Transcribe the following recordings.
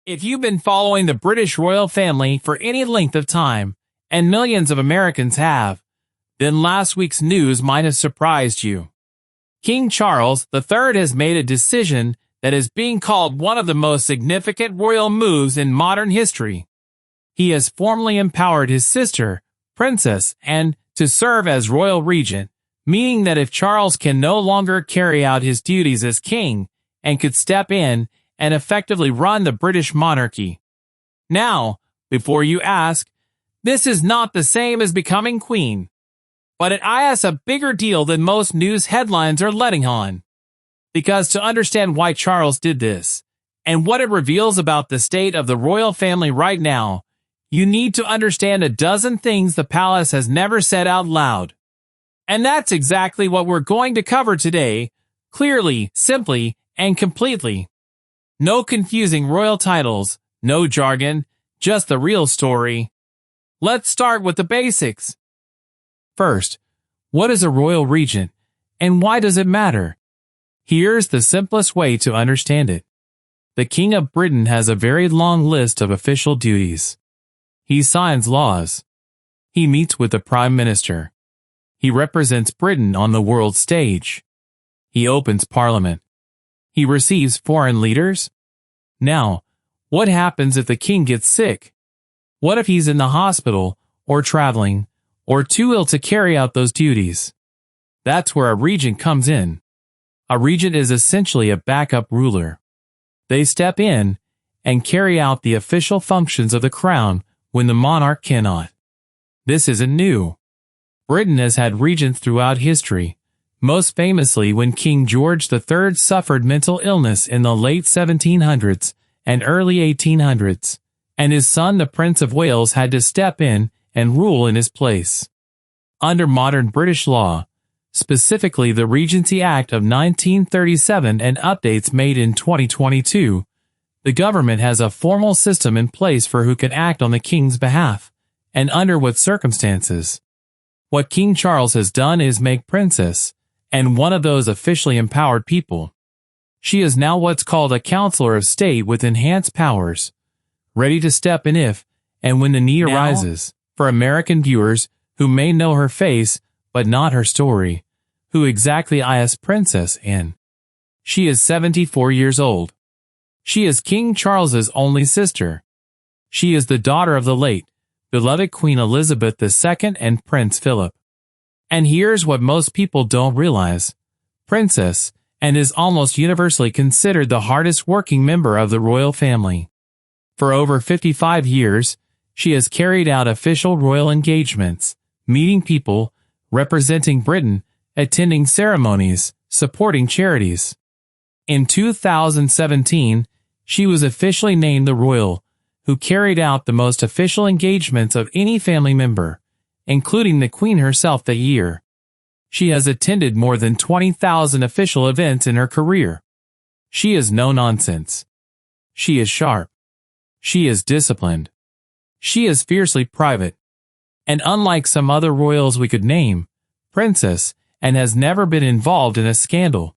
If you've been following the British royal family for any length of time, and millions of Americans have, then last week's news might have surprised you. King Charles III has made a decision that is being called one of the most significant royal moves in modern history. He has formally empowered his sister, Princess Anne, to serve as Royal Regent, meaning that if Charles can no longer carry out his duties as king, and could step in and effectively run the British monarchy. Now, before you ask, this is not the same as becoming queen, but it is a bigger deal than most news headlines are letting on. Because to understand why Charles did this, and what it reveals about the state of the royal family right now, you need to understand a dozen things the palace has never said out loud. And that's exactly what we're going to cover today, clearly, simply, and completely. No confusing royal titles, no jargon, just the real story. Let's start with the basics. First, what is a royal regent, and why does it matter? Here's the simplest way to understand it. The King of Britain has a very long list of official duties. He signs laws. He meets with the Prime Minister. He represents Britain on the world stage. He opens Parliament. He receives foreign leaders. Now, what happens if the king gets sick? What if he's in the hospital, or traveling, or too ill to carry out those duties? That's where a regent comes in. A regent is essentially a backup ruler. They step in and carry out the official functions of the crown when the monarch cannot. This isn't new. Britain has had regents throughout history, most famously when King George III suffered mental illness in the late 1700s and early 1800s, and his son the Prince of Wales had to step in and rule in his place. Under modern British law, specifically the Regency Act of 1937 and updates made in 2022, the government has a formal system in place for who can act on the king's behalf, and under what circumstances. What King Charles has done is make Princess Anne one of those officially empowered people. She is now what's called a Counsellor of State with enhanced powers, ready to step in if and when the need arises. For American viewers who may know her face but not her story, who exactly is Princess Anne? She is 74 years old. She is King Charles's only sister. She is the daughter of the late, beloved Queen Elizabeth II and Prince Philip. And here's what most people don't realize. Princess Anne is almost universally considered the hardest working member of the royal family. For over 55 years, she has carried out official royal engagements, meeting people, representing Britain, attending ceremonies, supporting charities. In 2017, she was officially named the royal, who carried out the most official engagements of any family member, including the Queen herself that year. She has attended more than 20,000 official events in her career. She is no nonsense. She is sharp. She is disciplined. She is fiercely private. And unlike some other royals we could name, Princess Anne has never been involved in a scandal.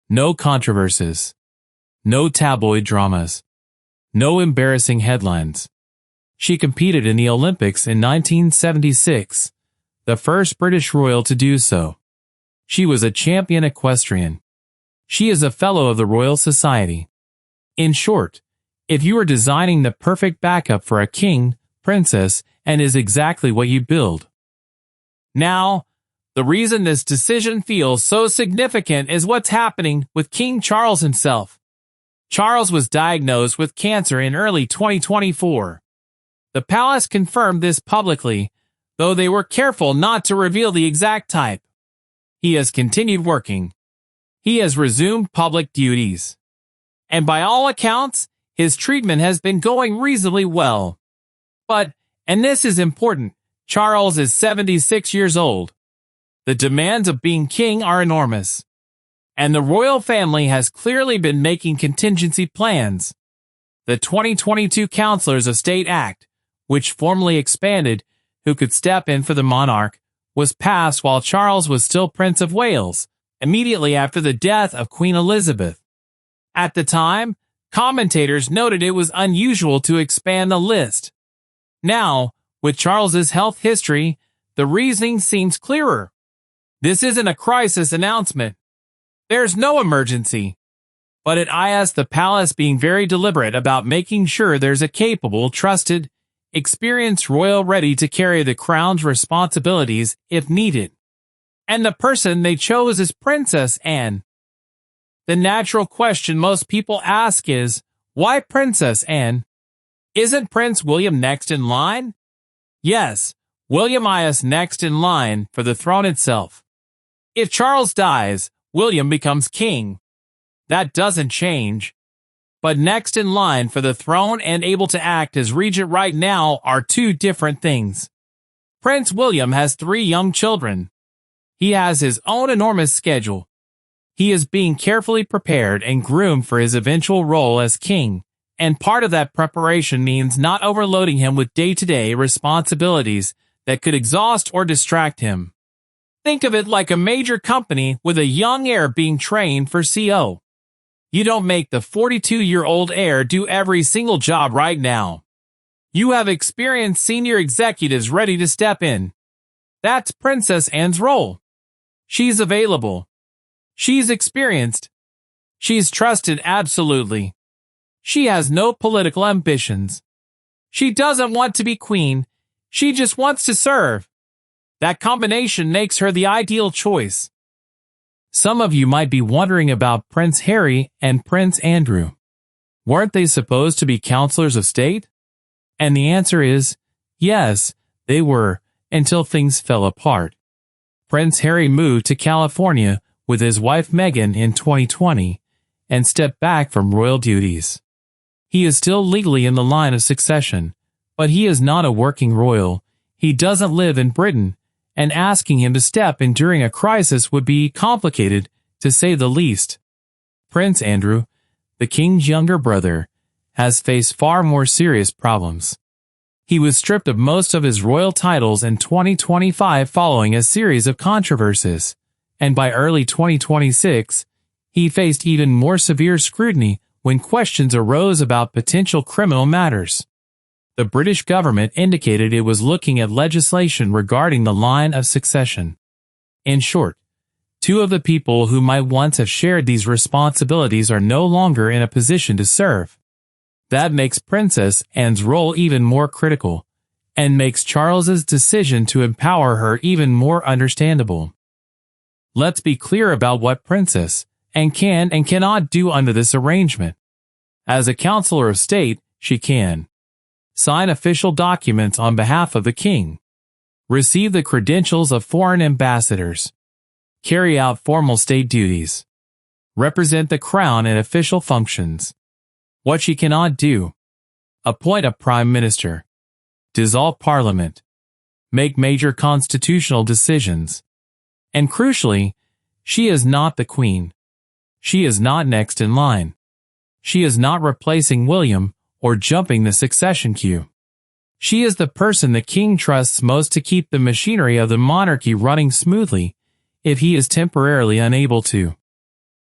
No controversies. No tabloid dramas. No embarrassing headlines. She competed in the Olympics in 1976, the first British royal to do so. She was a champion equestrian. She is a fellow of the Royal Society. In short, if you are designing the perfect backup for a king, Princess Anne is exactly what you build. Now, the reason this decision feels so significant is what's happening with King Charles himself. Charles was diagnosed with cancer in early 2024. The palace confirmed this publicly, though they were careful not to reveal the exact type. He has continued working. He has resumed public duties. And by all accounts, his treatment has been going reasonably well. But, and this is important, Charles is 76 years old. The demands of being king are enormous. And the royal family has clearly been making contingency plans. The 2022 Counsellors of State Act, which formally expanded who could step in for the monarch, was passed while Charles was still Prince of Wales, immediately after the death of Queen Elizabeth. At the time, Commentators noted it was unusual to expand the list. Now, with Charles's health history, the reasoning seems clearer. This isn't a crisis announcement. There's no emergency. But it is the palace being very deliberate about making sure there's a capable, trusted, experienced royal ready to carry the crown's responsibilities if needed. And the person they chose is Princess Anne. The natural question most people ask is, why Princess Anne? Isn't Prince William next in line? Yes, William is next in line for the throne itself. If Charles dies, William becomes king. That doesn't change. But next in line for the throne and able to act as regent right now are two different things. Prince William has 3 young children. He has his own enormous schedule. He is being carefully prepared and groomed for his eventual role as king, and part of that preparation means not overloading him with day-to-day responsibilities that could exhaust or distract him. Think of it like a major company with a young heir being trained for CO. You don't make the 42-year-old heir do every single job right now. You have experienced senior executives ready to step in. That's Princess Anne's role. She's available. She's experienced. She's trusted absolutely. She has no political ambitions. She doesn't want to be queen. She just wants to serve. That combination makes her the ideal choice. Some of you might be wondering about Prince Harry and Prince Andrew. Weren't they supposed to be counselors of state? And the answer is, yes, they were, until things fell apart. Prince Harry moved to California with his wife Meghan in 2020 and stepped back from royal duties. He is still legally in the line of succession, but he is not a working royal. He doesn't live in Britain, and asking him to step in during a crisis would be complicated, to say the least. Prince Andrew, the king's younger brother, has faced far more serious problems. He was stripped of most of his royal titles in 2025 following a series of controversies, and by early 2026, he faced even more severe scrutiny when questions arose about potential criminal matters. The British government indicated it was looking at legislation regarding the line of succession. In short, 2 of the people who might once have shared these responsibilities are no longer in a position to serve. That makes Princess Anne's role even more critical, and makes Charles's decision to empower her even more understandable. Let's be clear about what Princess Anne can and cannot do under this arrangement. As a counselor of state, she can sign official documents on behalf of the king, receive the credentials of foreign ambassadors, carry out formal state duties, represent the crown in official functions. What she cannot do: appoint a prime minister, dissolve parliament, make major constitutional decisions. And crucially, she is not the queen. She is not next in line. She is not replacing William or jumping the succession queue. She is the person the king trusts most to keep the machinery of the monarchy running smoothly if he is temporarily unable to.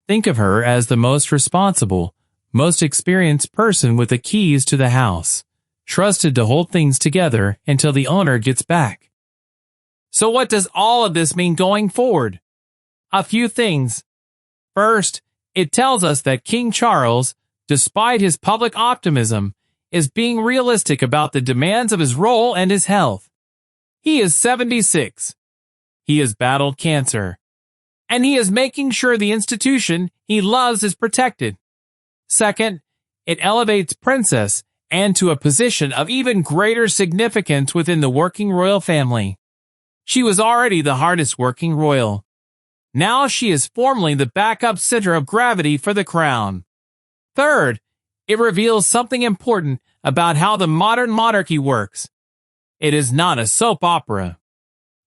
Think of her as the most responsible, most experienced person with the keys to the house, trusted to hold things together until the owner gets back. So what does all of this mean going forward? A few things. First, it tells us that King Charles, despite his public optimism, is being realistic about the demands of his role and his health. He is 76. He has battled cancer. And he is making sure the institution he loves is protected. Second, it elevates Princess Anne to a position of even greater significance within the working royal family. She was already the hardest working royal. Now she is formally the backup center of gravity for the crown. Third, it reveals something important about how the modern monarchy works. It is not a soap opera.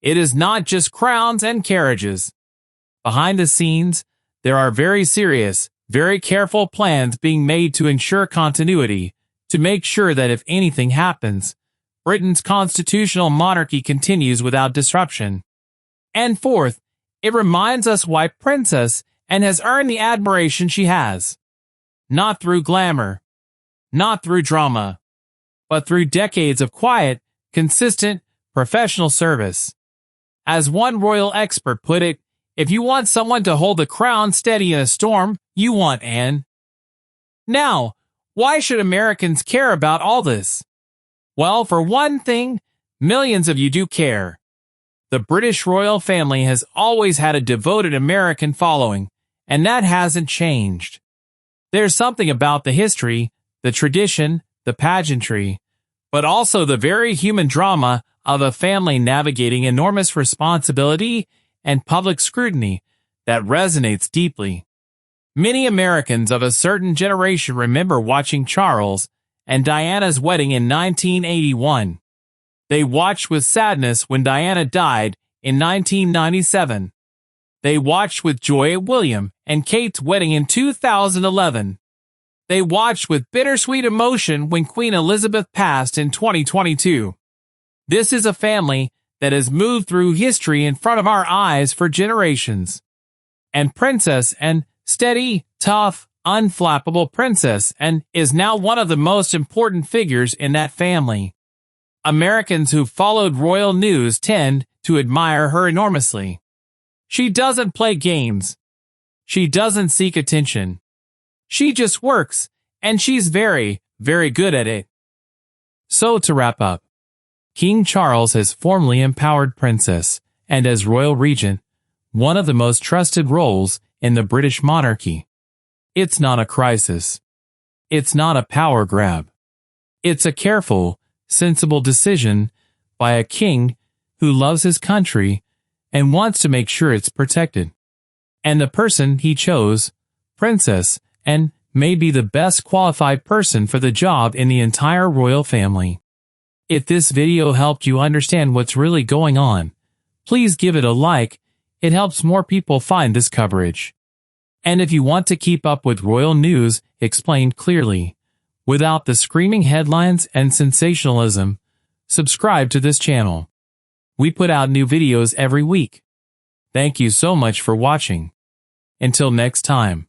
It is not just crowns and carriages. Behind the scenes, there are very serious, very careful plans being made to ensure continuity, to make sure that if anything happens, Britain's constitutional monarchy continues without disruption. And fourth, it reminds us why Princess Anne has earned the admiration she has. Not through glamour, not through drama, but through decades of quiet, consistent, professional service. As one royal expert put it, if you want someone to hold the crown steady in a storm, you want Anne. Now, why should Americans care about all this? Well, for one thing, millions of you do care. The British royal family has always had a devoted American following, and that hasn't changed. There's something about the history, the tradition, the pageantry, but also the very human drama of a family navigating enormous responsibility and public scrutiny that resonates deeply. Many Americans of a certain generation remember watching Charles and Diana's wedding in 1981. They watched with sadness when Diana died in 1997. They watched with joy at William and Kate's wedding in 2011. They watched with bittersweet emotion when Queen Elizabeth passed in 2022. This is a family that has moved through history in front of our eyes for generations. And Princess Anne, steady, tough, unflappable Princess Anne, is now one of the most important figures in that family. Americans who followed royal news tend to admire her enormously. She doesn't play games. She doesn't seek attention. She just works, and she's very, very good at it. So to wrap up, King Charles has formally empowered Princess, and as Royal Regent, one of the most trusted roles in the British monarchy. It's not a crisis. It's not a power grab. It's a careful, sensible decision by a king who loves his country and wants to make sure it's protected. And the person he chose, Princess Anne, may be the best qualified person for the job in the entire royal family. If this video helped you understand what's really going on, please give it a like. It helps more people find this coverage. And if you want to keep up with royal news explained clearly, without the screaming headlines and sensationalism, subscribe to this channel. We put out new videos every week. Thank you so much for watching. Until next time.